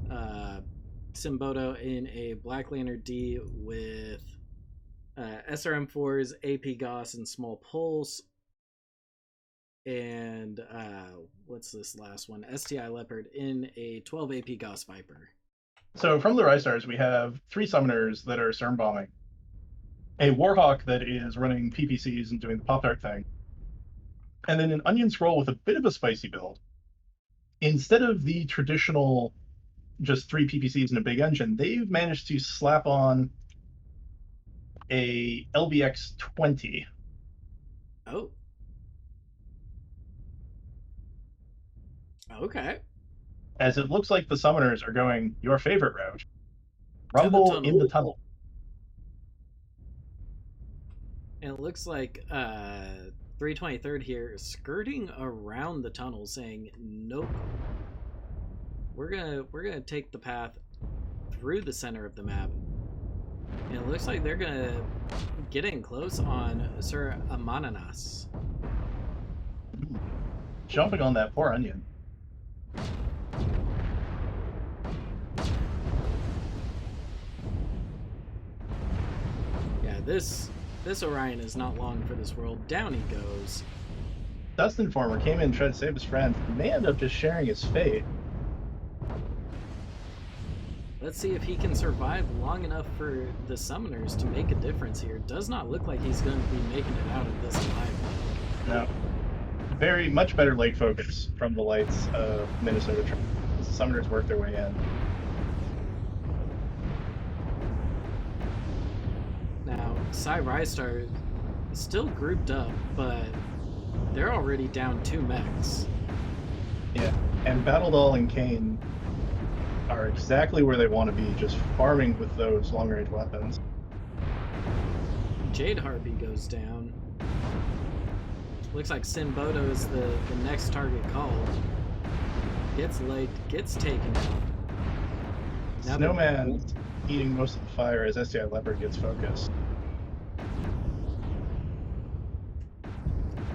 Simboto in a Black Lantern D with SRM4's AP Goss and Small Pulse. And what's this last one? STI Leopard in a 12 AP Goss Viper. So from the Ristars, we have 3 summoners that are CERM bombing. A Warhawk that is running PPCs and doing the Pop-Tart thing. And then an Onion Scroll with a bit of a spicy build. Instead of the traditional just 3 PPCs and a big engine, they've managed to slap on a LBX 20. Oh. Okay. As it looks like the summoners are going your favorite route. Rumble in the tunnel. And it looks like 323rd here skirting around the tunnel saying, nope. We're gonna take the path through the center of the map. And it looks like they're gonna get in close on Sir Amananas. Jumping on that poor Onion. Yeah, this Orion is not long for this world. Down he goes. Dust Informer came in and tried to save his friend. He may end up just sharing his fate. Let's see if he can survive long enough for the summoners to make a difference here. Does not look like he's going to be making it out of this alive. No. Very much better late focus from the lights of Minnesota. The summoners work their way in. Now, Cy Rystar is still grouped up, but they're already down 2 mechs. Yeah, and Battle Doll and Kane are exactly where they want to be, just farming with those long-range weapons. Jade Harpy goes down. Looks like Simboto is the next target called. Gets legged, gets taken out. Now Snowman's eating most of the fire as STI Leopard gets focused.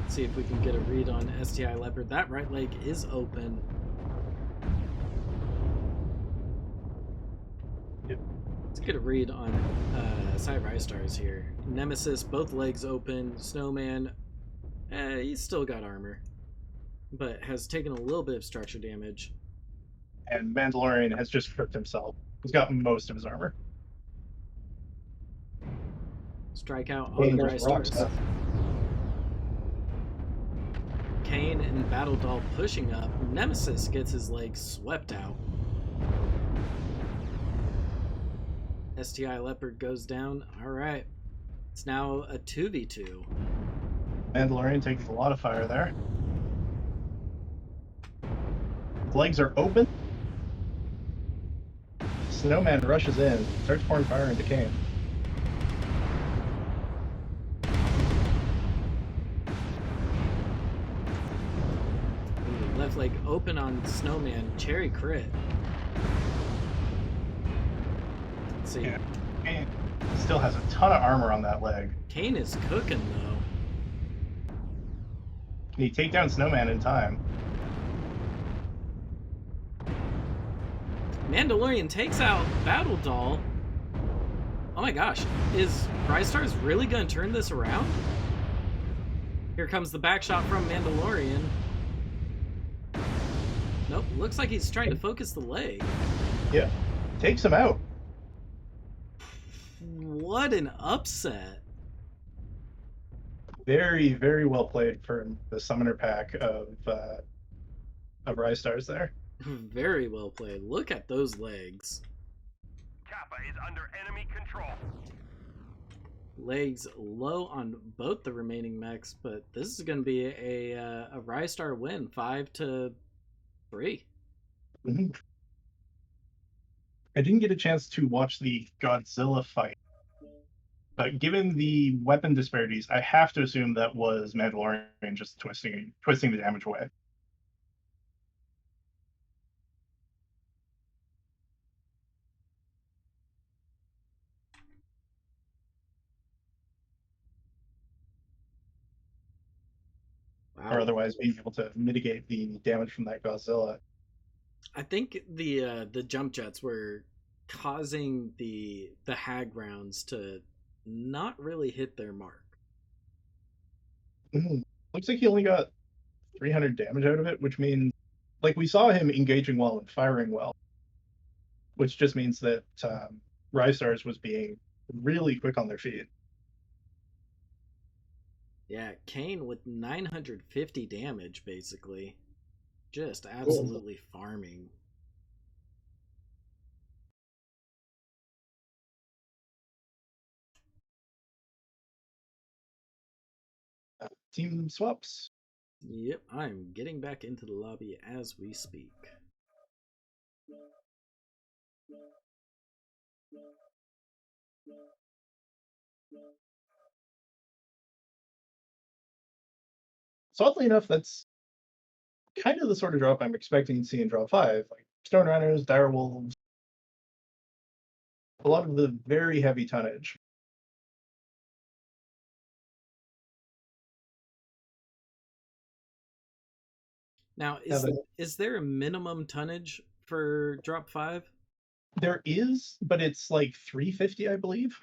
Let's see if we can get a read on STI Leopard. That right leg is open. Yep. Let's get a read on Cy Rystars here. Nemesis, both legs open. Snowman, he's still got armor, but has taken a little bit of structure damage. And Mandalorian has just stripped himself. He's got most of his armor. Strikeout on the Rystars. Kane and Battle Doll pushing up. Nemesis gets his legs swept out. STI Leopard goes down. Alright. It's now a 2v2. Mandalorian takes a lot of fire there. His legs are open. Snowman rushes in, starts pouring fire into Kane. Ooh, left leg open on Snowman. Cherry crit. Let's see. Yeah. Kane still has a ton of armor on that leg. Kane is cooking, though. Can he take down Snowman in time? Mandalorian takes out Battle Doll. Oh my gosh, is Ristars really going to turn this around? Here comes the back shot from Mandalorian. Nope, looks like he's trying to focus the leg. Yeah, takes him out. What an upset. Very, very well played for the summoner pack of Ristars there. Very well played. Look at those legs. Kappa is under enemy control. Legs low on both the remaining mechs, but this is going to be a Ristar win, 5-3. Mm-hmm. I didn't get a chance to watch the Godzilla fight, but given the weapon disparities, I have to assume that was Mandalorian just twisting the damage away. Wow. Or otherwise being able to mitigate the damage from that Godzilla. I think the jump jets were causing the hag rounds to not really hit their mark. Looks like he only got 300 damage out of it, which means, like, we saw him engaging well and firing well, which just means that Rystars was being really quick on their feet. Yeah, Kane with 950 damage, basically. Just absolutely farming. Team swaps. Yep, I'm getting back into the lobby as we speak. So oddly enough, that's kind of the sort of drop I'm expecting to see in drop 5. Like Stone Rhinos, Dire Wolves, a lot of the very heavy tonnage. Now, is there a minimum tonnage for drop 5? There is, but it's like 350, I believe.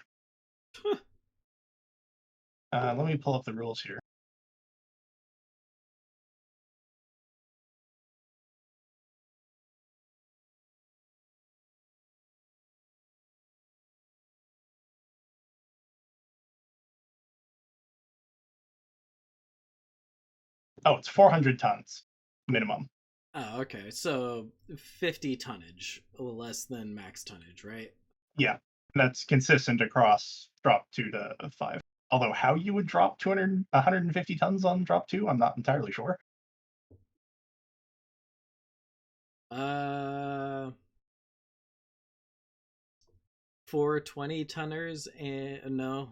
Let me pull up the rules here. Oh, it's 400 tons minimum. Oh, okay. So 50 tonnage, less than max tonnage, right? Yeah, that's consistent across drop 2 to 5. Although how you would drop 150 tons on drop 2, I'm not entirely sure. 420 tonners and no.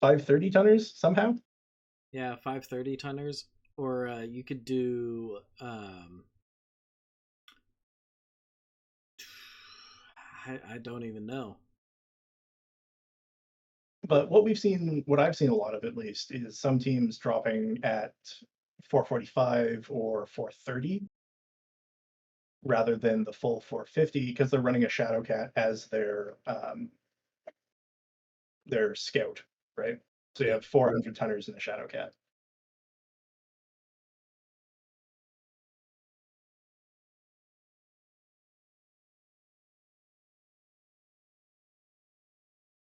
530 tonners somehow? Yeah, 530 tonners. Or you could do I don't even know. But what I've seen a lot of at least, is some teams dropping at 445 or 430 rather than the full 450 because they're running a Shadowcat as their scout, right? So you have 400 tonners in the Shadowcat.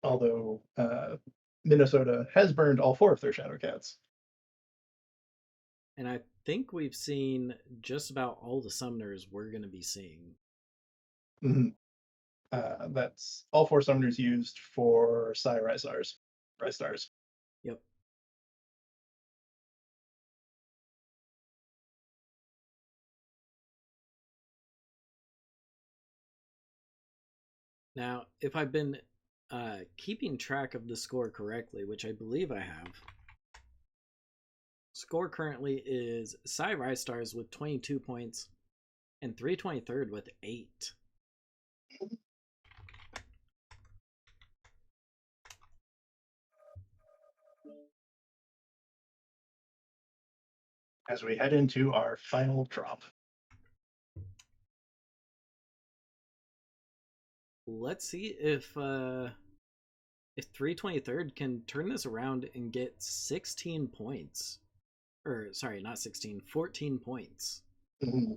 Although Minnesota has burned all 4 of their Shadowcats. And I think we've seen just about all the summoners we're going to be seeing. Mm-hmm. That's all 4 summoners used for Psi Rystars. Yep. Now, if I've been keeping track of the score correctly, which I believe I have, score currently is Ristars with 22 points and 323rd with 8. As we head into our final drop. Let's see if 323rd can turn this around and get 16 points. Or, sorry, not 16, 14 points. Mm-hmm.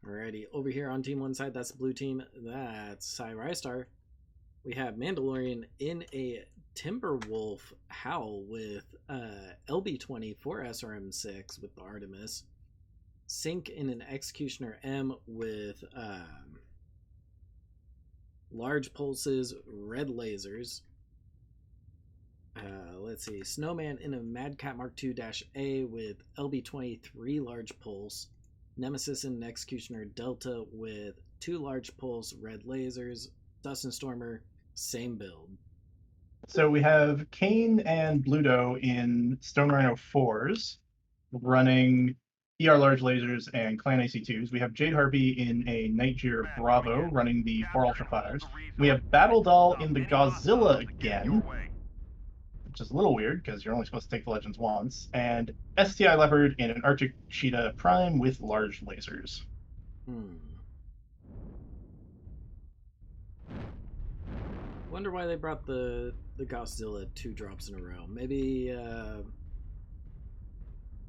Alrighty, over here on team one side, that's the blue team. That's Ristar. We have Mandalorian in a Timberwolf Howl with LB20 for SRM6 with the Artemis. Sync in an Executioner M with large pulses, red lasers. Let's see, Snowman in a Madcat Mark II-A with LB20 3 large pulse. Nemesis in an Executioner Delta with 2 large pulse, red lasers. Dustin Stormer, same build. So we have Kane and Bluto in Stone Rhino 4s running ER large lasers and Clan AC2s. We have Jade Harpy in a Nightjar Bravo running the 4 Ultra Fires. We have Battle Doll in the Godzilla again, which is a little weird because you're only supposed to take the Legends once. And STI Leopard in an Arctic Cheetah Prime with large lasers. Wonder why they brought the Godzilla 2 drops in a row. Maybe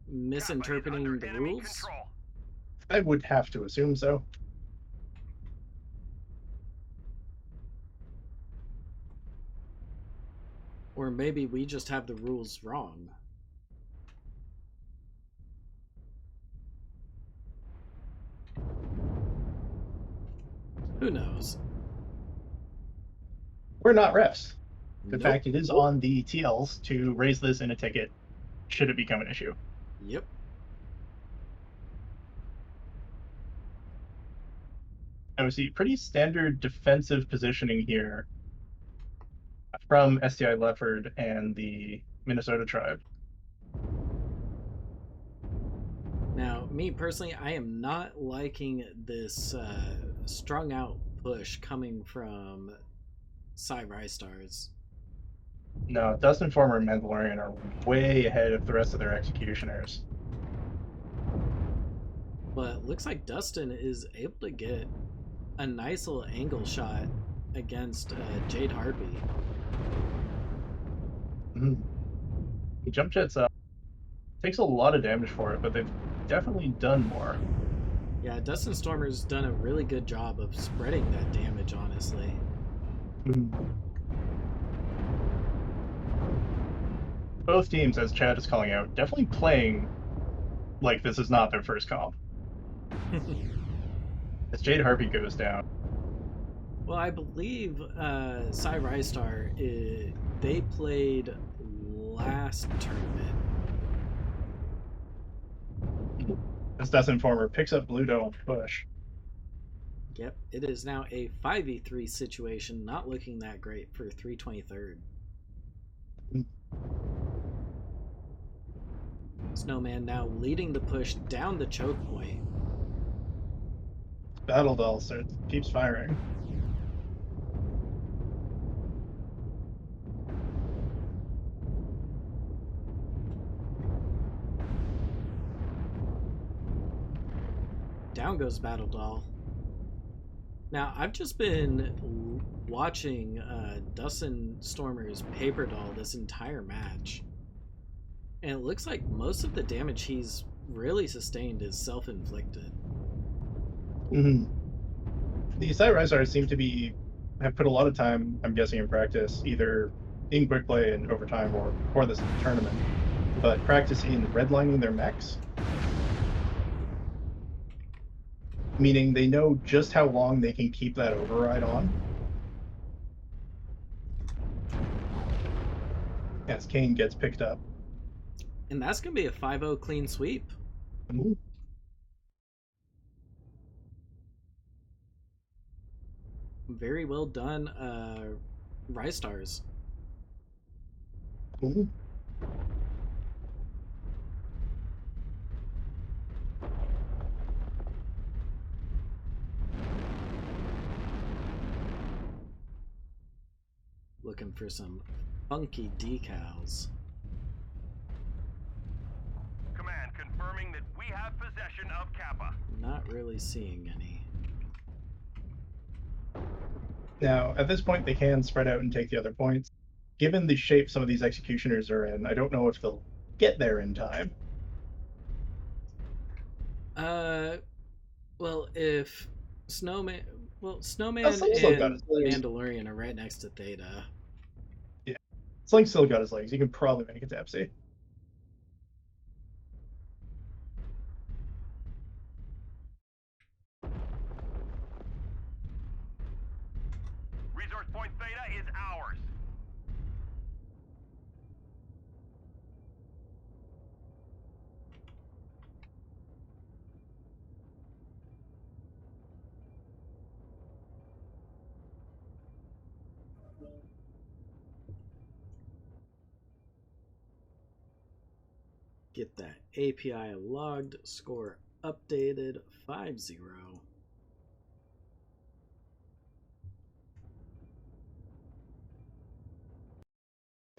misinterpreting the rules? I would have to assume so. Or maybe we just have the rules wrong. Who knows? We're not refs. In Nope. fact, it is on the TLs to raise this in a ticket should it become an issue. Yep. I would see pretty standard defensive positioning here from STI Leopard and the Minnesota tribe. Now, me personally, I am not liking this strung out push coming from Ristars. No, Dustin Former and Mandalorian are way ahead of the rest of their executioners. But looks like Dustin is able to get a nice little angle shot against Jade Harpy. Mm-hmm. The jump jets takes a lot of damage for it, but they've definitely done more. Yeah, Dustin Stormer's done a really good job of spreading that damage, honestly. Mm-hmm. Both teams, as Chad is calling out, definitely playing like this is not their first comp. As Jade Harpy goes down. Well, I believe Ristar, they played last tournament. As Dustin Former picks up Bluto on push. Yep, it is now a 5v3 situation, not looking that great for 323rd. Snowman now leading the push down the choke point. Battle Doll keeps firing. Down goes Battle Doll. Now, I've just been watching Dustin Stormer's Paper Doll this entire match. And it looks like most of the damage he's really sustained is self-inflicted. Mm-hmm. The Ristars seem to have put a lot of time, I'm guessing, in practice, either in quick play and overtime or for this tournament, but practice in redlining their mechs. Meaning they know just how long they can keep that override on. As Kane gets picked up. And that's going to be a 5-0 clean sweep. Mm-hmm. very well done, Ristars. Mm-hmm. Looking for some funky decals. Command confirming that we have possession of Kappa. Not really seeing any. Now, at this point, they can spread out and take the other points. Given the shape some of these executioners are in, I don't know if they'll get there in time. Well, if Snowman and Mandalorian are right next to Theta. Yeah. Sling still got his legs. You can probably make it to FC. Resource point Theta is ours. Get that API logged, score updated 5-0.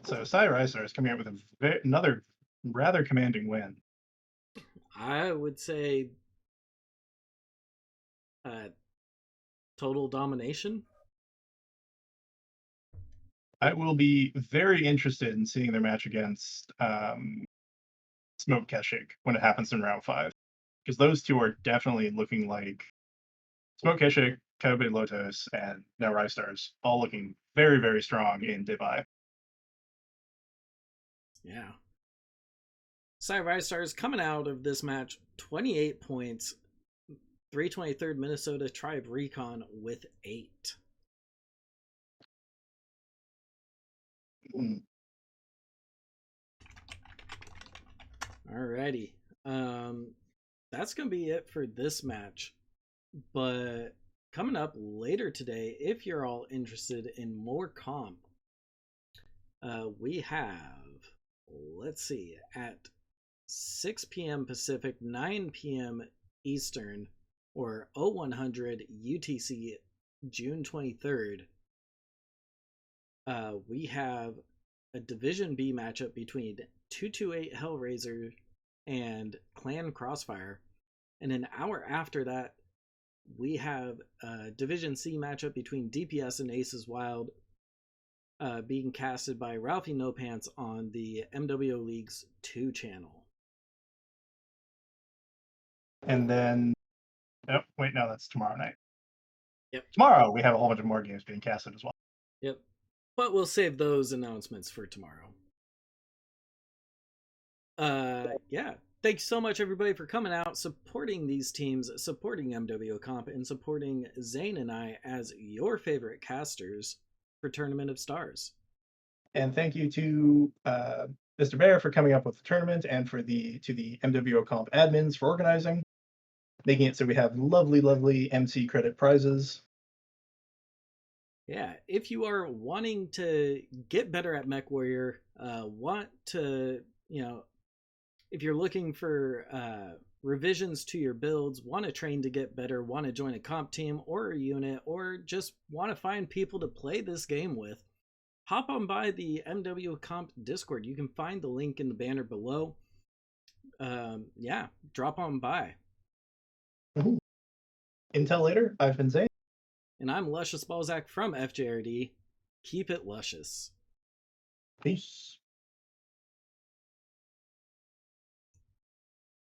So Ristars is coming out with another rather commanding win. I would say total domination. I will be very interested in seeing their match against Smoke Keshik when it happens in round 5, because those two are definitely looking like Smoke Keshik, Kobe Lotus, and now Ristars, all looking very, very strong in Div I. Yeah. Ristars coming out of this match 28 points. 323rd Minnesota Tribe Recon with 8. Alrighty. That's gonna be it for this match. But coming up later today, if you're all interested in more comp, we have, let's see, at 6 p.m. Pacific, 9 p.m. Eastern, or 0100 UTC, June 23rd, we have a Division B matchup between 228 Hellraiser and Clan Crossfire. And an hour after that, we have a Division C matchup between DPS and Aces Wild, being casted by Ralphie No Pants on the MWO League's 2 channel. And then, oh, wait, no, that's tomorrow night. Yep. Tomorrow, we have a whole bunch of more games being casted as well. Yep. But we'll save those announcements for tomorrow. Yeah. Thanks so much, everybody, for coming out, supporting these teams, supporting MWO Comp, and supporting Zane and I as your favorite casters for Tournament of Stars. And thank you to Mr. Bear for coming up with the tournament, and to the MWO Comp admins for organizing, making it so we have lovely, lovely MC credit prizes. Yeah, if you are wanting to get better at MechWarrior, want to, if you're looking for revisions to your builds, want to train to get better, want to join a comp team or a unit, or just want to find people to play this game with, hop on by the MW Comp Discord. You can find the link in the banner below. Yeah, drop on by. Mm-hmm. Until later, I've been Zane. And I'm Luscious Balzac from FJRD. Keep it luscious. Peace.